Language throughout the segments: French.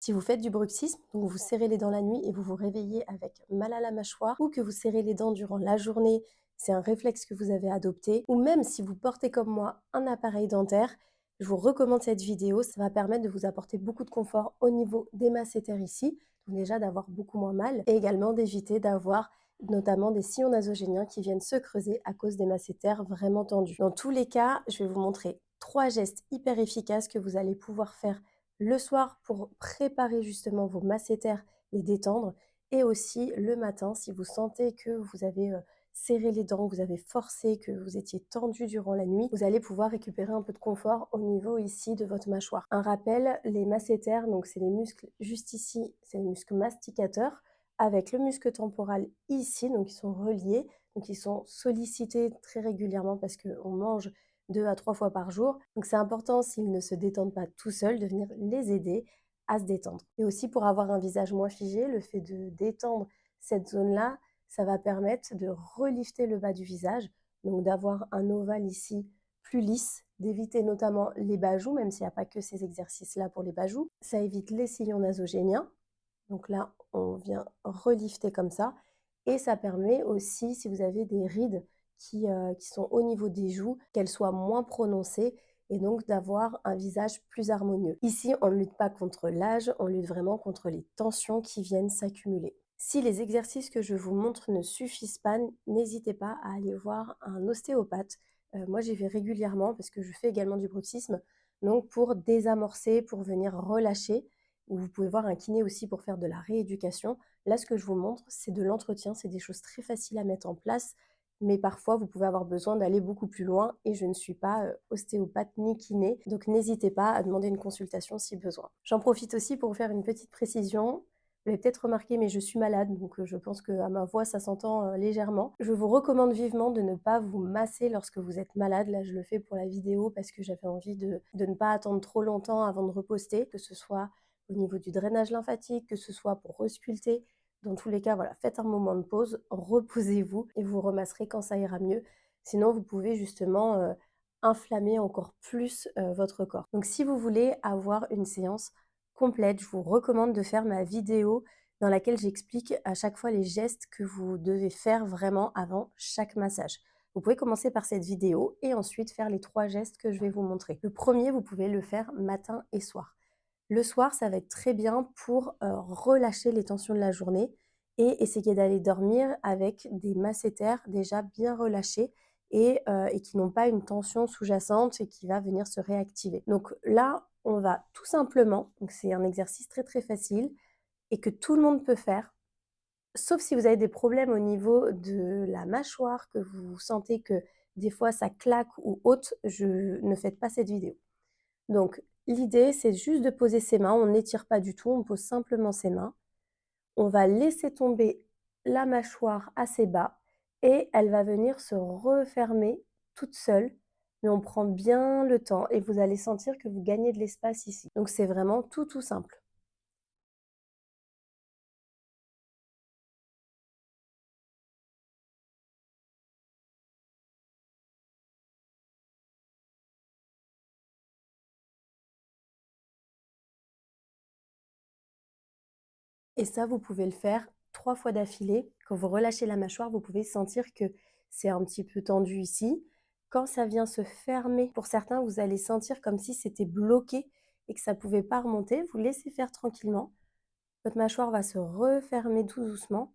Si vous faites du bruxisme, donc vous serrez les dents la nuit et vous vous réveillez avec mal à la mâchoire, ou que vous serrez les dents durant la journée, c'est un réflexe que vous avez adopté, ou même si vous portez comme moi un appareil dentaire, je vous recommande cette vidéo, ça va permettre de vous apporter beaucoup de confort au niveau des masséters ici, donc déjà d'avoir beaucoup moins mal, et également d'éviter d'avoir notamment des sillons nasogéniens qui viennent se creuser à cause des masséters vraiment tendus. Dans tous les cas, je vais vous montrer 3 gestes hyper efficaces que vous allez pouvoir faire le soir pour préparer justement vos masséters, les détendre, et aussi le matin si vous sentez que vous avez serré les dents, vous avez forcé, que vous étiez tendu durant la nuit, vous allez pouvoir récupérer un peu de confort au niveau ici de votre mâchoire. Un rappel, les masséters, donc c'est les muscles juste ici, c'est les muscles masticateurs, avec le muscle temporal ici, donc ils sont reliés, donc ils sont sollicités très régulièrement parce qu'on mange 2 à 3 fois par jour. Donc c'est important, s'ils ne se détendent pas tout seuls, de venir les aider à se détendre. Et aussi pour avoir un visage moins figé, le fait de détendre cette zone-là, ça va permettre de relifter le bas du visage, donc d'avoir un ovale ici plus lisse, d'éviter notamment les bas-joues, même s'il n'y a pas que ces exercices-là pour les bas-joues. Ça évite les sillons nasogéniens. Donc là, on vient relifter comme ça. Et ça permet aussi, si vous avez des rides qui sont au niveau des joues, qu'elles soient moins prononcées et donc d'avoir un visage plus harmonieux. Ici, on ne lutte pas contre l'âge, on lutte vraiment contre les tensions qui viennent s'accumuler. Si les exercices que je vous montre ne suffisent pas, n'hésitez pas à aller voir un ostéopathe. Moi, j'y vais régulièrement parce que je fais également du bruxisme, donc pour désamorcer, pour venir relâcher, ou vous pouvez voir un kiné aussi pour faire de la rééducation. Là, ce que je vous montre, c'est de l'entretien, c'est des choses très faciles à mettre en place, mais parfois, vous pouvez avoir besoin d'aller beaucoup plus loin et je ne suis pas ostéopathe ni kiné, donc n'hésitez pas à demander une consultation si besoin. J'en profite aussi pour vous faire une petite précision. Vous l'avez peut-être remarqué, mais je suis malade, donc je pense qu'à ma voix, ça s'entend légèrement. Je vous recommande vivement de ne pas vous masser lorsque vous êtes malade. Là, je le fais pour la vidéo parce que j'avais envie de ne pas attendre trop longtemps avant de reposter, que ce soit au niveau du drainage lymphatique, que ce soit pour resculpter. Dans tous les cas, voilà, faites un moment de pause, reposez-vous et vous remasserez quand ça ira mieux. Sinon, vous pouvez justement inflammer encore plus votre corps. Donc, si vous voulez avoir une séance complète, je vous recommande de faire ma vidéo dans laquelle j'explique à chaque fois les gestes que vous devez faire vraiment avant chaque massage. Vous pouvez commencer par cette vidéo et ensuite faire les 3 gestes que je vais vous montrer. Le premier, vous pouvez le faire matin et soir. Le soir, ça va être très bien pour relâcher les tensions de la journée et essayer d'aller dormir avec des masséters déjà bien relâchés et qui n'ont pas une tension sous-jacente et qui va venir se réactiver. Donc là, on va tout simplement, donc c'est un exercice très très facile et que tout le monde peut faire, sauf si vous avez des problèmes au niveau de la mâchoire, que vous sentez que des fois ça claque ou autre, ne faites pas cette vidéo. Donc, l'idée, c'est juste de poser ses mains. On n'étire pas du tout, on pose simplement ses mains. On va laisser tomber la mâchoire assez bas et elle va venir se refermer toute seule. Mais on prend bien le temps et vous allez sentir que vous gagnez de l'espace ici. Donc, c'est vraiment tout simple. Et ça, vous pouvez le faire 3 fois d'affilée. Quand vous relâchez la mâchoire, vous pouvez sentir que c'est un petit peu tendu ici. Quand ça vient se fermer, pour certains, vous allez sentir comme si c'était bloqué et que ça ne pouvait pas remonter. Vous laissez faire tranquillement. Votre mâchoire va se refermer tout doucement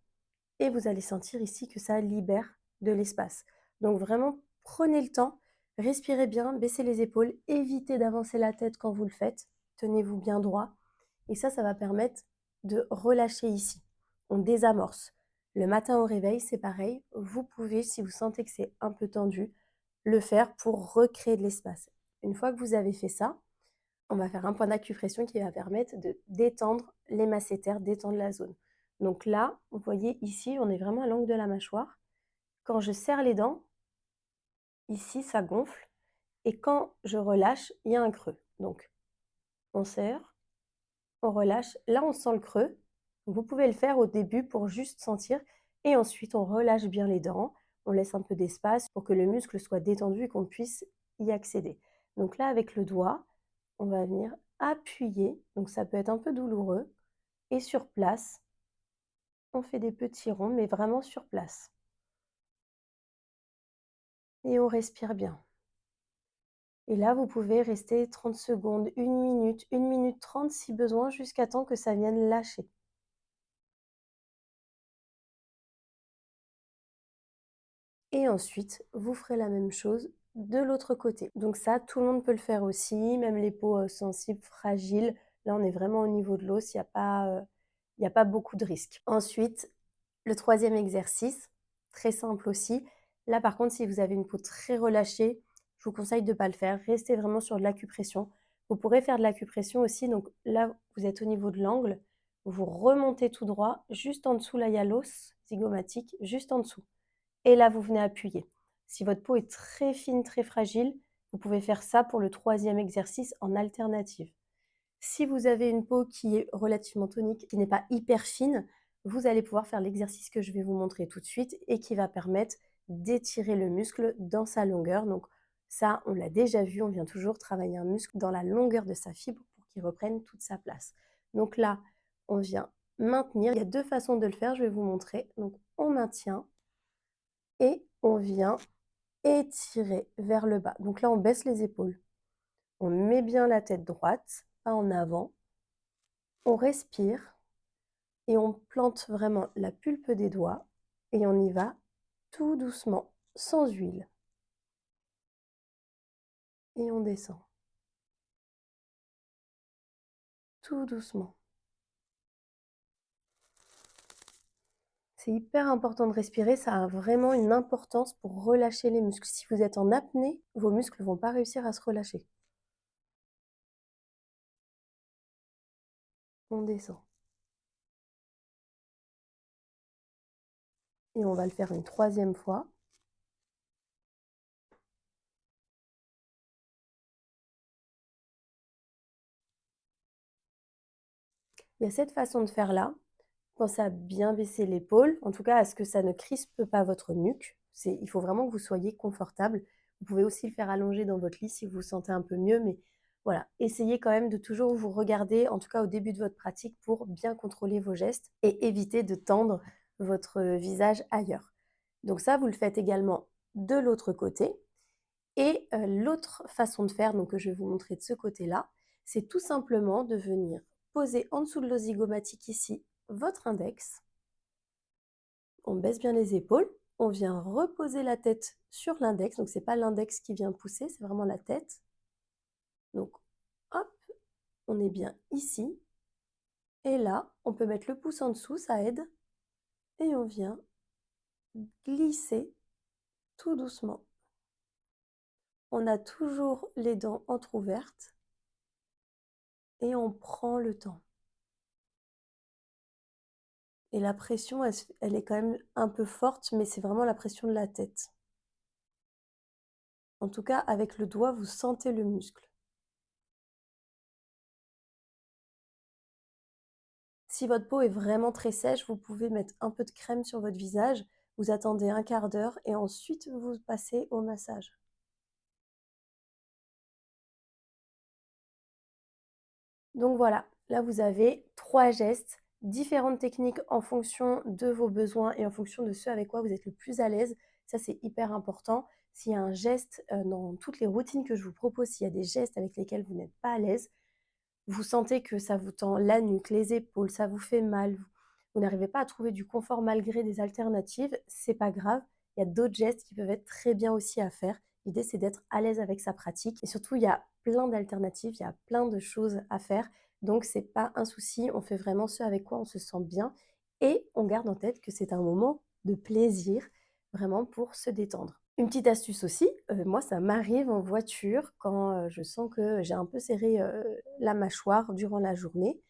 et vous allez sentir ici que ça libère de l'espace. Donc vraiment, prenez le temps, respirez bien, baissez les épaules, évitez d'avancer la tête quand vous le faites. Tenez-vous bien droit. Et ça va permettre de relâcher ici. On désamorce. Le matin au réveil, c'est pareil. Vous pouvez, si vous sentez que c'est un peu tendu, le faire pour recréer de l'espace. Une fois que vous avez fait ça, on va faire un point d'acupression qui va permettre de détendre les masséters, détendre la zone. Donc là, vous voyez ici, on est vraiment à l'angle de la mâchoire. Quand je serre les dents, ici, ça gonfle. Et quand je relâche, il y a un creux. Donc, on serre, on relâche. Là, on sent le creux. Vous pouvez le faire au début pour juste sentir. Et ensuite, on relâche bien les dents. On laisse un peu d'espace pour que le muscle soit détendu et qu'on puisse y accéder. Donc là, avec le doigt, on va venir appuyer, donc ça peut être un peu douloureux, et sur place, on fait des petits ronds, mais vraiment sur place. Et on respire bien. Et là, vous pouvez rester 30 secondes, 1 minute 30 si besoin, jusqu'à temps que ça vienne lâcher. Et ensuite, vous ferez la même chose de l'autre côté. Donc ça, tout le monde peut le faire aussi, même les peaux, sensibles, fragiles. Là, on est vraiment au niveau de l'os, il y a pas beaucoup de risques. Ensuite, le troisième exercice, très simple aussi. Là, par contre, si vous avez une peau très relâchée, je vous conseille de ne pas le faire. Restez vraiment sur de l'acupression. Vous pourrez faire de l'acupression aussi. Donc là, vous êtes au niveau de l'angle. Vous remontez tout droit. Juste en dessous, là, il y a l'os zygomatique, juste en dessous. Et là, vous venez appuyer. Si votre peau est très fine, très fragile, vous pouvez faire ça pour le troisième exercice en alternative. Si vous avez une peau qui est relativement tonique, qui n'est pas hyper fine, vous allez pouvoir faire l'exercice que je vais vous montrer tout de suite et qui va permettre d'étirer le muscle dans sa longueur. Donc ça, on l'a déjà vu, on vient toujours travailler un muscle dans la longueur de sa fibre pour qu'il reprenne toute sa place. Donc là, on vient maintenir. Il y a deux façons de le faire, je vais vous montrer. Donc on maintient et on vient étirer vers le bas. Donc là, on baisse les épaules. On met bien la tête droite, pas en avant. On respire et on plante vraiment la pulpe des doigts et on y va tout doucement, sans huile. Et on descend. Tout doucement. C'est hyper important de respirer, ça a vraiment une importance pour relâcher les muscles. Si vous êtes en apnée, vos muscles ne vont pas réussir à se relâcher. On descend. Et on va le faire une troisième fois. Il y a cette façon de faire là. Pensez à bien baisser l'épaule, en tout cas à ce que ça ne crispe pas votre nuque. Il faut vraiment que vous soyez confortable. Vous pouvez aussi le faire allonger dans votre lit si vous vous sentez un peu mieux, mais voilà, essayez quand même de toujours vous regarder, en tout cas au début de votre pratique, pour bien contrôler vos gestes et éviter de tendre votre visage ailleurs. Donc ça, vous le faites également de l'autre côté. Et l'autre façon de faire, donc que je vais vous montrer de ce côté-là, c'est tout simplement de venir poser en dessous de l'os zygomatique ici votre index. On baisse bien les épaules. On vient reposer la tête sur l'index. Donc, ce n'est pas l'index qui vient pousser, c'est vraiment la tête. Donc, hop, on est bien ici. Et là, on peut mettre le pouce en dessous, ça aide. Et on vient glisser tout doucement. On a toujours les dents entr'ouvertes. Et on prend le temps. Et la pression, elle est quand même un peu forte, mais c'est vraiment la pression de la tête. En tout cas, avec le doigt, vous sentez le muscle. Si votre peau est vraiment très sèche, vous pouvez mettre un peu de crème sur votre visage, vous attendez un quart d'heure et ensuite vous passez au massage. Donc voilà, là vous avez 3 gestes, différentes techniques en fonction de vos besoins et en fonction de ce avec quoi vous êtes le plus à l'aise. Ça, c'est hyper important. S'il y a un geste dans toutes les routines que je vous propose, s'il y a des gestes avec lesquels vous n'êtes pas à l'aise, vous sentez que ça vous tend la nuque, les épaules, ça vous fait mal, vous n'arrivez pas à trouver du confort malgré des alternatives, c'est pas grave. Il y a d'autres gestes qui peuvent être très bien aussi à faire. L'idée, c'est d'être à l'aise avec sa pratique. Et surtout, il y a plein d'alternatives, il y a plein de choses à faire. Donc, c'est pas un souci. On fait vraiment ce avec quoi on se sent bien. Et on garde en tête que c'est un moment de plaisir, vraiment pour se détendre. Une petite astuce aussi, moi ça m'arrive en voiture quand, je sens que j'ai un peu serré, la mâchoire durant la journée,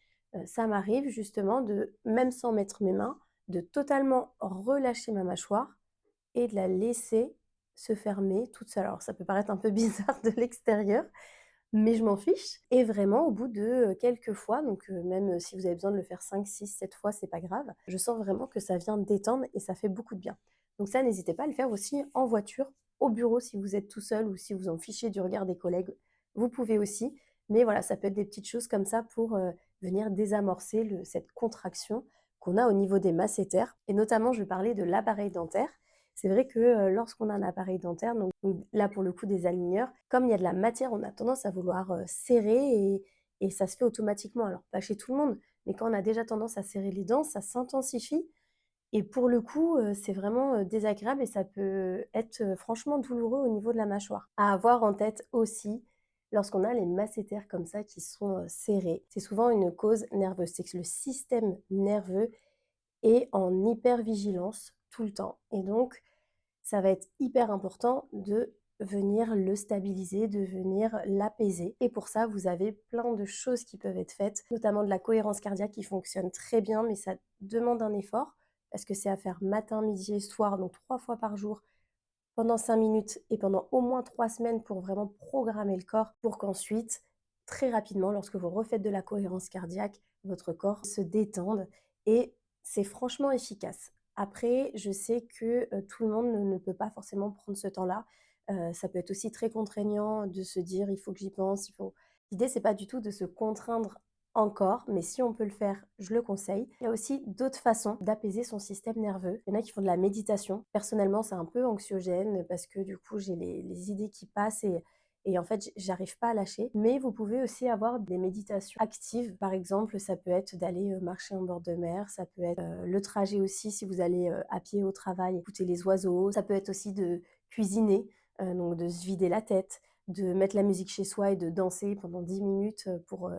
ça m'arrive justement de, même sans mettre mes mains, de totalement relâcher ma mâchoire et de la laisser se fermer toute seule. Alors ça peut paraître un peu bizarre de l'extérieur, mais je m'en fiche et vraiment au bout de, quelques fois, donc même si vous avez besoin de le faire 5, 6, 7 fois, c'est pas grave, je sens vraiment que ça vient détendre et ça fait beaucoup de bien. Donc ça, n'hésitez pas à le faire aussi en voiture, au bureau si vous êtes tout seul ou si vous en fichez du regard des collègues, vous pouvez aussi. Mais voilà, ça peut être des petites choses comme ça pour, venir désamorcer cette contraction qu'on a au niveau des masséters et notamment je vais parler de l'appareil dentaire. C'est vrai que, lorsqu'on a un appareil dentaire, donc là pour le coup des aligneurs, comme il y a de la matière, on a tendance à vouloir, serrer et ça se fait automatiquement. Alors pas chez tout le monde, mais quand on a déjà tendance à serrer les dents, ça s'intensifie et pour le coup, c'est vraiment, désagréable et ça peut être, franchement douloureux au niveau de la mâchoire. À avoir en tête aussi, lorsqu'on a les masséters comme ça qui sont, serrés, c'est souvent une cause nerveuse. C'est que le système nerveux est en hypervigilance tout le temps et donc ça va être hyper important de venir le stabiliser, de venir l'apaiser et pour ça, vous avez plein de choses qui peuvent être faites, notamment de la cohérence cardiaque qui fonctionne très bien, mais ça demande un effort parce que c'est à faire matin, midi et soir, donc 3 fois par jour pendant 5 minutes et pendant au moins 3 semaines pour vraiment programmer le corps pour qu'ensuite, très rapidement, lorsque vous refaites de la cohérence cardiaque, votre corps se détende et c'est franchement efficace. Après, je sais que, tout le monde ne peut pas forcément prendre ce temps-là. Ça peut être aussi très contraignant de se dire: «Il faut que j'y pense, il faut». L'idée, c'est pas du tout de se contraindre encore, mais si on peut le faire, je le conseille. Il y a aussi d'autres façons d'apaiser son système nerveux. Il y en a qui font de la méditation. Personnellement, c'est un peu anxiogène parce que du coup, j'ai les idées qui passent et en fait, j'arrive pas à lâcher. Mais vous pouvez aussi avoir des méditations actives. Par exemple, ça peut être d'aller marcher en bord de mer, ça peut être le trajet aussi si vous allez à pied au travail, écouter les oiseaux. Ça peut être aussi de cuisiner, donc de se vider la tête, de mettre la musique chez soi et de danser pendant 10 minutes pour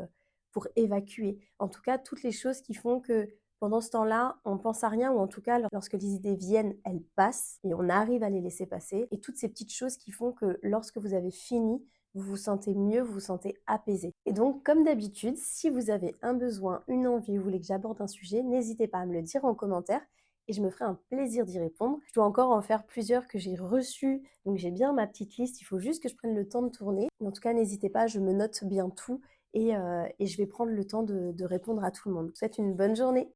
évacuer. En tout cas, toutes les choses qui font que pendant ce temps-là, on pense à rien ou en tout cas, lorsque les idées viennent, elles passent et on arrive à les laisser passer. Et toutes ces petites choses qui font que lorsque vous avez fini, vous vous sentez mieux, vous vous sentez apaisé. Et donc, comme d'habitude, si vous avez un besoin, une envie, vous voulez que j'aborde un sujet, n'hésitez pas à me le dire en commentaire et je me ferai un plaisir d'y répondre. Je dois encore en faire plusieurs que j'ai reçus, donc j'ai bien ma petite liste, il faut juste que je prenne le temps de tourner. Mais en tout cas, n'hésitez pas, je me note bien tout et je vais prendre le temps de répondre à tout le monde. Je vous souhaite une bonne journée.